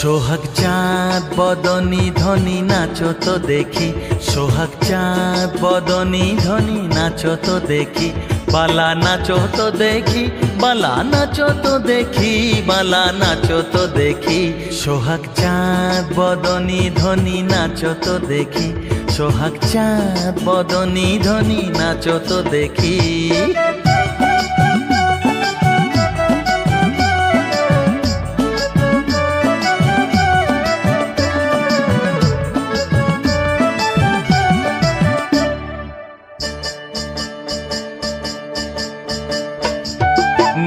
সোহাগ চাঁদ বদনী ধ্বনি নাচো তো দেখি, সোহাগ চাঁদ বদনী ধ্বনি নাচো তো দেখি, বালা নাচো তো দেখি, বালা নাচো তো দেখি, বালা নাচো তো দেখি। সোহাগ চাঁদ বদনী ধ্বনি নাচো তো দেখি, সোহাগ চাঁদ বদনী ধ্বনি নাচো তো দেখি।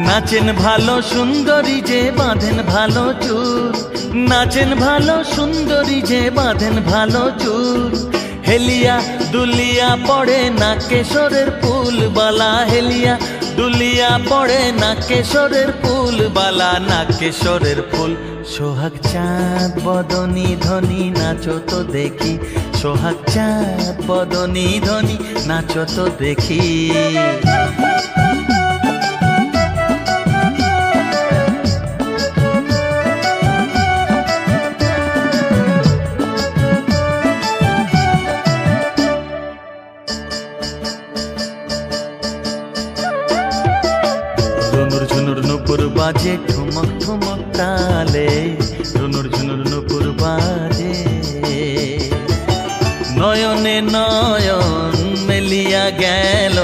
নাচেন ভালো সুন্দরী যে বাঁধেন ভালো চুল, নাচেন ভালো সুন্দরী যে বাঁধেন ভালো চুল, হেলিয়া দুলিয়া পড়ে না কেশরের ফুল বালা, হেলিয়া দুলিয়া পড়ে না কেশরের ফুল বালা, না কেশরের ফুল। সোহাগ চাঁদ বদনী ধ্বনি নাচো তো দেখি, সোহাগ চাঁদ বদনী ধ্বনি নাচো তো দেখি। রুনুর ঝুনুর নুপুর বাজে ঠুমক ঠুমক তালে, রুনুর ঝুনুর নুপুর বাজে, নয়নে নয়ন মেলিয়া গেল,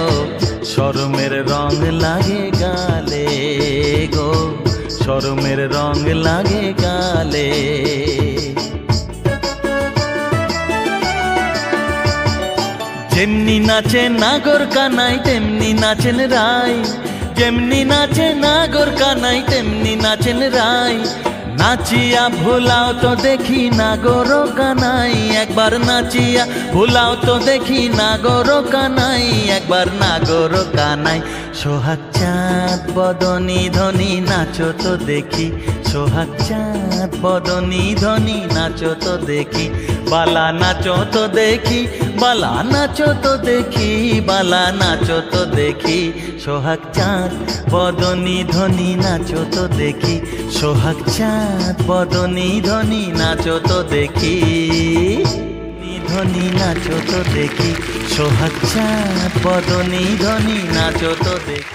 শরমের রং লাগে গালে গো, শরমের রং লাগে গালে। যেমনি নাচে নাগর কানাই তেমনি নাচেন রাই, যেমনি নাচে নাগর কানাই তেমনি নাচেন রাই, নাচিয়া ভুলাও তো দেখি নাগর কানাই, একবার নাচিয়া ভুলাও তো দেখি নাগর কানাই, একবার নাগর কানাই। সোহাগ চাঁদ বদনী ধ্বনি নাচো তো দেখি, সোহাগ চাঁদ বদনী ধ্বনি নাচো তো দেখি, বালা নাচো তো দেখি, বালা নাচো তো দেখি, বালা নাচো তো দেখি। সোহাগ চাঁদ বদনী ধ্বনি নাচো তো দেখি, সোহাগ চাঁদ বদনী ধ্বনি নাচো তো দেখি, ধ্বনি নাচো তো দেখি, সোহাগ চাঁদ বদনী ধ্বনি নাচো তো দেখি।